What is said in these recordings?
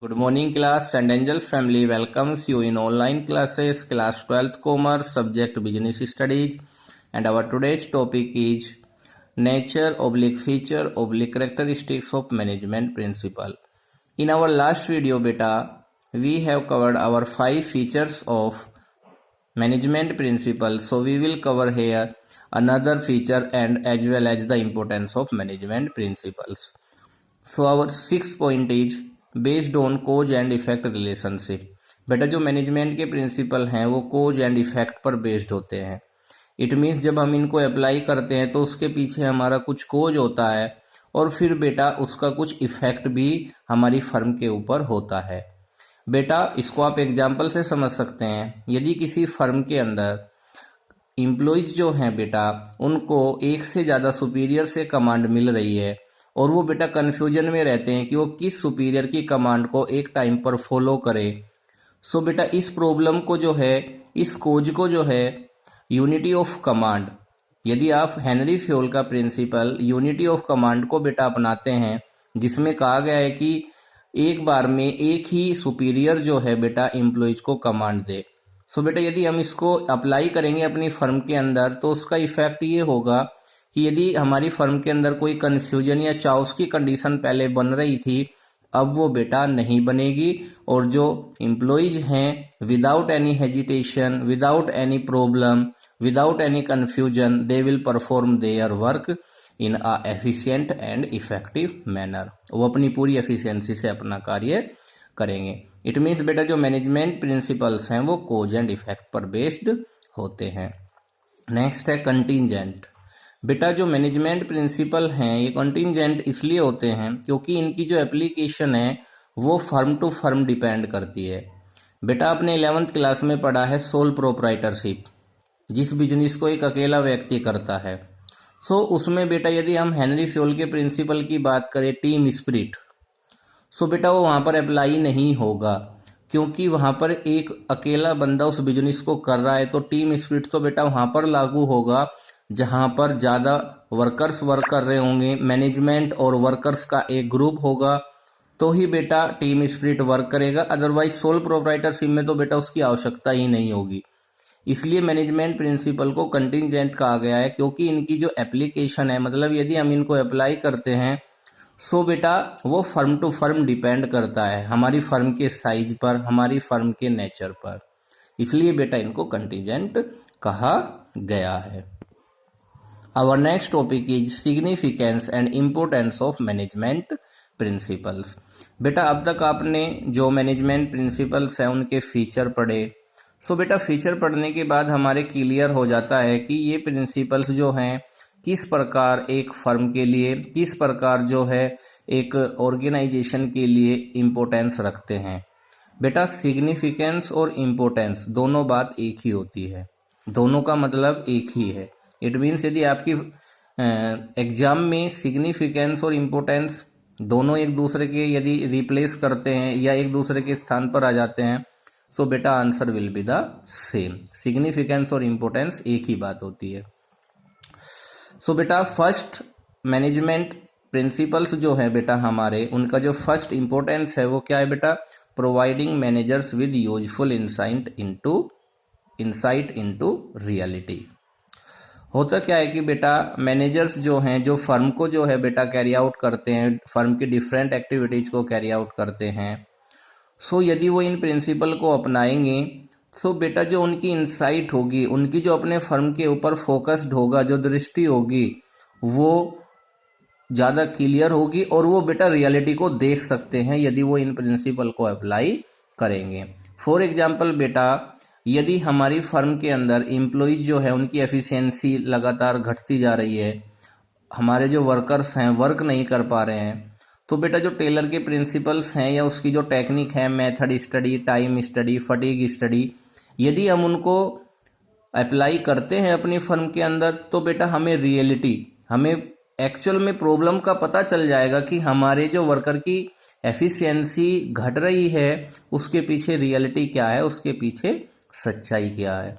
Good morning class. St. Angel's family welcomes you in online classes class 12th commerce subject business studies, and our today's topic is nature oblique feature oblique characteristics of management principle. In our last video beta we have covered our 5 features of management principle, so we will cover here another feature and as well as the importance of management principles. So our six point is based on cause and effect relationship. बेटा जो management के principle हैं वो cause and effect पर based होते हैं। It means जब हम इनको अप्लाई करते हैं तो उसके पीछे हमारा कुछ कोज होता है और फिर बेटा उसका कुछ इफेक्ट भी हमारी फर्म के ऊपर होता है। बेटा इसको आप एग्जाम्पल से समझ सकते हैं। यदि किसी फर्म के अंदर एम्प्लॉइज जो हैं बेटा उनको एक से ज़्यादा सुपीरियर से कमांड मिल रही है और वो बेटा कंफ्यूजन में रहते हैं कि वो किस सुपीरियर की कमांड को एक टाइम पर फॉलो करे। सो बेटा इस प्रॉब्लम को जो है, इस कोज को जो है यूनिटी ऑफ कमांड, यदि आप हेनरी फ्योल का प्रिंसिपल यूनिटी ऑफ कमांड को बेटा अपनाते हैं जिसमें कहा गया है कि एक बार में एक ही सुपीरियर जो है बेटा एम्प्लॉइज को कमांड दे। सो बेटा यदि हम इसको अप्लाई करेंगे अपनी फर्म के अंदर तो उसका इफेक्ट ये होगा कि यदि हमारी फर्म के अंदर कोई कंफ्यूजन या चाउस की कंडीशन पहले बन रही थी अब वो बेटा नहीं बनेगी और जो एम्प्लॉइज हैं without any hesitation, without any problem, without any confusion they will perform their work in a efficient and effective manner. वो अपनी पूरी एफिशिएंसी से अपना कार्य करेंगे। इट मीन्स बेटा जो मैनेजमेंट प्रिंसिपल्स हैं वो कोज एंड इफेक्ट पर बेस्ड होते हैं। नेक्स्ट है कंटीजेंट। बेटा जो मैनेजमेंट प्रिंसिपल हैं ये कंटीजेंट इसलिए होते हैं क्योंकि इनकी जो एप्लीकेशन है वो फर्म टू फर्म डिपेंड करती है। बेटा आपने 11th क्लास में पढ़ा है सोल प्रोप्राइटरशिप, जिस बिजनेस को एक अकेला व्यक्ति करता है। सो उसमें बेटा यदि हम हेनरी फ्योल के प्रिंसिपल की बात करें टीम स्पिरिट, सो बेटा वो वहाँ पर अप्लाई नहीं होगा क्योंकि वहाँ पर एक अकेला बंदा उस बिजनेस को कर रहा है। तो टीम स्पिरिट तो बेटा वहाँ पर लागू होगा जहां पर ज्यादा वर्कर्स वर्क कर रहे होंगे, मैनेजमेंट और वर्कर्स का एक ग्रुप होगा तो ही बेटा टीम स्पिरिट वर्क करेगा। अदरवाइज सोल प्रोप्राइटरशिप में तो बेटा उसकी आवश्यकता ही नहीं होगी। इसलिए मैनेजमेंट प्रिंसिपल को कंटीजेंट कहा गया है क्योंकि इनकी जो एप्लीकेशन है, मतलब यदि हम इनको अप्लाई करते हैं सो बेटा वो फर्म टू फर्म डिपेंड करता है, हमारी फर्म के साइज पर, हमारी फर्म के नेचर पर। इसलिए बेटा इनको कंटीजेंट कहा गया है। Our next topic is significance and importance of management principles. बेटा अब तक आपने जो मैनेजमेंट प्रिंसिपल्स हैं उनके फीचर पढ़े। सो बेटा फीचर पढ़ने के बाद हमारे क्लियर हो जाता है कि ये प्रिंसिपल्स जो हैं किस प्रकार एक फर्म के लिए, किस प्रकार जो है एक ऑर्गेनाइजेशन के लिए इम्पोर्टेंस रखते हैं। बेटा सिग्निफिकेंस और इम्पोर्टेंस दोनों बात एक ही होती है, दोनों का मतलब एक ही है। इट मीन्स यदि आपकी एग्जाम में सिग्निफिकेंस और इम्पोर्टेंस दोनों एक दूसरे के यदि रिप्लेस करते हैं या एक दूसरे के स्थान पर आ जाते हैं सो बेटा answer will be the same. Significance और इम्पोर्टेंस एक ही बात होती है। सो बेटा फर्स्ट मैनेजमेंट प्रिंसिपल्स जो है बेटा हमारे, उनका जो फर्स्ट इम्पोर्टेंस है वो क्या है बेटा, providing managers with useful insight into reality. होता क्या है कि बेटा मैनेजर्स जो हैं जो फर्म को जो है बेटा कैरी आउट करते हैं, फर्म की डिफरेंट एक्टिविटीज को कैरी आउट करते हैं। सो यदि वो इन प्रिंसिपल को अपनाएंगे सो बेटा जो उनकी इंसाइट होगी, उनकी जो अपने फर्म के ऊपर फोकस्ड होगा, जो दृष्टि होगी वो ज़्यादा क्लियर होगी और वो बेटा रियलिटी को देख सकते हैं यदि वो इन प्रिंसिपल को अप्लाई करेंगे। फॉर एग्जाम्पल बेटा यदि हमारी फर्म के अंदर एम्प्लॉइज जो है उनकी एफिशिएंसी लगातार घटती जा रही है, हमारे जो वर्कर्स हैं वर्क नहीं कर पा रहे हैं, तो बेटा जो टेलर के प्रिंसिपल्स हैं या उसकी जो टेक्निक है, method study, time study, fatigue study, यदि हम उनको अप्लाई करते हैं अपनी फर्म के अंदर तो बेटा हमें रियलिटी, हमें एक्चुअल में प्रॉब्लम का पता चल जाएगा कि हमारे जो वर्कर की एफिशिएंसी घट रही है उसके पीछे रियलिटी क्या है, उसके पीछे सच्चाई क्या है।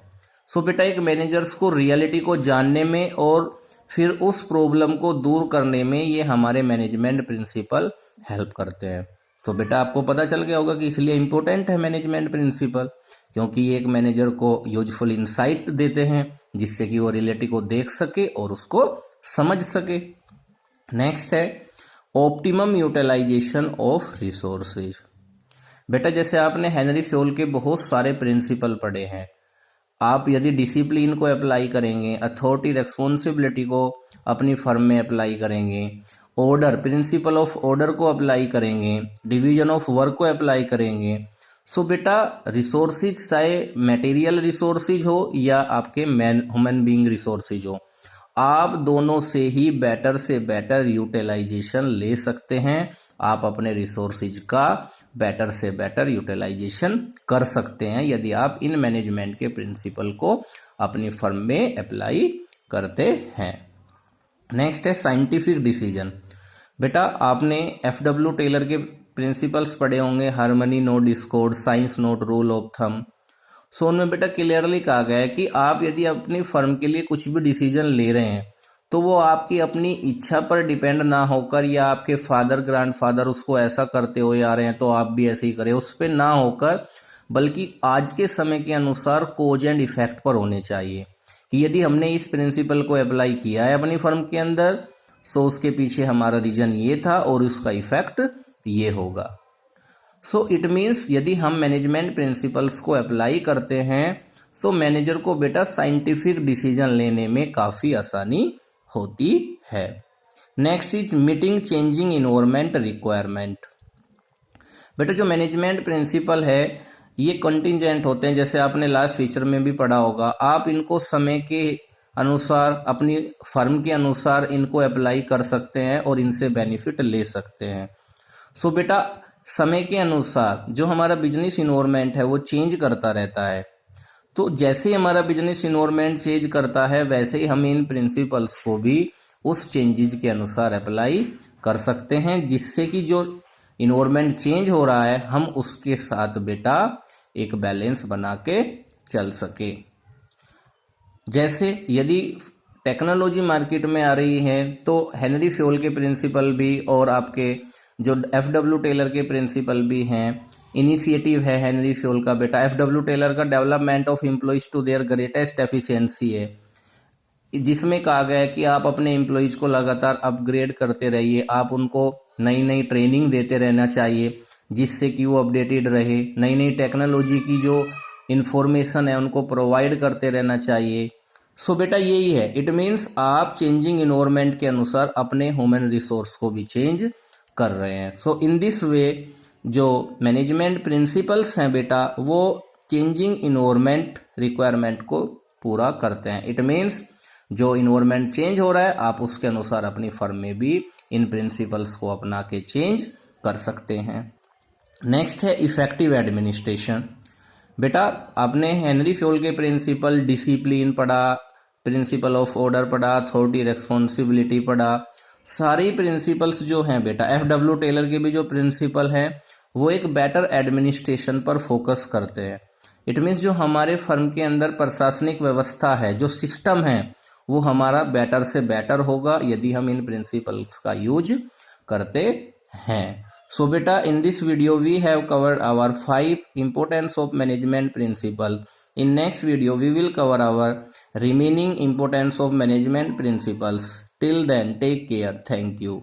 सो बेटा एक मैनेजर्स को रियलिटी को जानने में और फिर उस प्रॉब्लम को दूर करने में ये हमारे मैनेजमेंट प्रिंसिपल हेल्प करते हैं। तो बेटा आपको पता चल गया होगा कि इसलिए इंपॉर्टेंट है मैनेजमेंट प्रिंसिपल, क्योंकि ये एक मैनेजर को यूजफुल इंसाइट देते हैं जिससे कि वो रियलिटी को देख सके और उसको समझ सके। नेक्स्ट है ऑप्टिमम यूटिलाइजेशन ऑफ रिसोर्सेज। बेटा जैसे आपने हेनरी फ्योल के बहुत सारे प्रिंसिपल पढ़े हैं, आप यदि डिसिप्लिन को अप्लाई करेंगे, अथॉरिटी रेस्पॉन्सिबिलिटी को अपनी फर्म में अप्लाई करेंगे, ऑर्डर प्रिंसिपल ऑफ ऑर्डर को अप्लाई करेंगे, डिवीजन ऑफ वर्क को अप्लाई करेंगे, सो बेटा रिसोर्सेज चाहे मटेरियल रिसोर्सेज हो या आपके ह्यूमन बीइंग रिसोर्सेज हो, आप दोनों से ही बेटर से बेटर यूटिलाइजेशन ले सकते हैं। आप अपने रिसोर्सेज का बेटर से बेटर यूटिलाइजेशन कर सकते हैं यदि आप इन मैनेजमेंट के प्रिंसिपल को अपनी फर्म में अप्लाई करते हैं। नेक्स्ट है साइंटिफिक डिसीजन। बेटा आपने एफडब्ल्यू टेलर के प्रिंसिपल्स पढ़े होंगे, harmony not discord, science not, rule of thumb. So उनमें बेटा क्लियरली कहा गया है कि आप यदि अपनी फर्म के लिए कुछ भी डिसीजन ले रहे हैं तो वो आपकी अपनी इच्छा पर डिपेंड ना होकर, या आपके फादर ग्रैंडफादर उसको ऐसा करते हुए आ रहे हैं तो आप भी ऐसे ही करें, उस पर ना होकर, बल्कि आज के समय के अनुसार कोज एंड इफेक्ट पर होने चाहिए कि यदि हमने इस प्रिंसिपल को अप्लाई किया है अपनी फर्म के अंदर, सो उसके पीछे हमारा रीजन ये था और उसका इफेक्ट ये होगा। सो इट मीन्स यदि हम मैनेजमेंट प्रिंसिपल्स को अप्लाई करते हैं तो मैनेजर को बेटा साइंटिफिक डिसीजन लेने में काफी आसानी होती है। Next is meeting changing environment requirement. बेटा जो मैनेजमेंट प्रिंसिपल है ये कंटिंजेंट होते हैं, जैसे आपने लास्ट फीचर में भी पढ़ा होगा, आप इनको समय के अनुसार अपनी फर्म के अनुसार इनको अप्लाई कर सकते हैं और इनसे बेनिफिट ले सकते हैं। सो बेटा समय के अनुसार जो हमारा बिजनेस इन्वायरमेंट है वो चेंज करता रहता है, तो जैसे ही हमारा बिजनेस इन्वायरमेंट चेंज करता है वैसे ही हम इन प्रिंसिपल्स को भी उस चेंजेस के अनुसार अप्लाई कर सकते हैं, जिससे कि जो इन्वायरमेंट चेंज हो रहा है हम उसके साथ बेटा एक बैलेंस बना के चल सके। जैसे यदि टेक्नोलॉजी मार्केट में आ रही है तो हेनरी फ्योल के प्रिंसिपल भी और आपके जो एफडब्ल्यू टेलर के प्रिंसिपल भी हैं, इनिशिएटिव है हेनरी फ्योल का बेटा, एफडब्ल्यू टेलर का development of employees to their greatest efficiency है, जिसमें कहा गया है कि आप अपने एम्प्लॉइज को लगातार अपग्रेड करते रहिए, आप उनको नई नई ट्रेनिंग देते रहना चाहिए जिससे कि वो अपडेटेड रहे, नई नई टेक्नोलॉजी की जो इंफॉर्मेशन है उनको प्रोवाइड करते रहना चाहिए। सो बेटा यही है, इट मीन्स आप चेंजिंग इन्वायरमेंट के अनुसार अपने ह्यूमन रिसोर्स को भी चेंज कर रहे हैं। सो इन दिस वे जो मैनेजमेंट प्रिंसिपल्स हैं बेटा वो चेंजिंग इन्वायरमेंट रिक्वायरमेंट को पूरा करते हैं। इट मीन्स जो इन्वायरमेंट चेंज हो रहा है आप उसके अनुसार अपनी फर्म में भी इन प्रिंसिपल्स को अपना के चेंज कर सकते हैं। नेक्स्ट है इफेक्टिव एडमिनिस्ट्रेशन। बेटा आपने हेनरी फ्योल के प्रिंसिपल डिसिप्लिन पढ़ा, प्रिंसिपल ऑफ ऑर्डर पढ़ा, अथॉरिटी रेस्पॉन्सिबिलिटी पढ़ा, सारी प्रिंसिपल्स जो हैं बेटा एफडब्ल्यू टेलर के भी जो प्रिंसिपल हैं वो एक बेटर एडमिनिस्ट्रेशन पर फोकस करते हैं। इट मीन्स जो हमारे फर्म के अंदर प्रशासनिक व्यवस्था है, जो सिस्टम है, वो हमारा बेटर से बेटर होगा यदि हम इन प्रिंसिपल्स का यूज करते हैं। सो बेटा in this video we have covered our 5 importance of management principle. In next video we will cover our remaining importance of management principles. Till then take care. Thank you.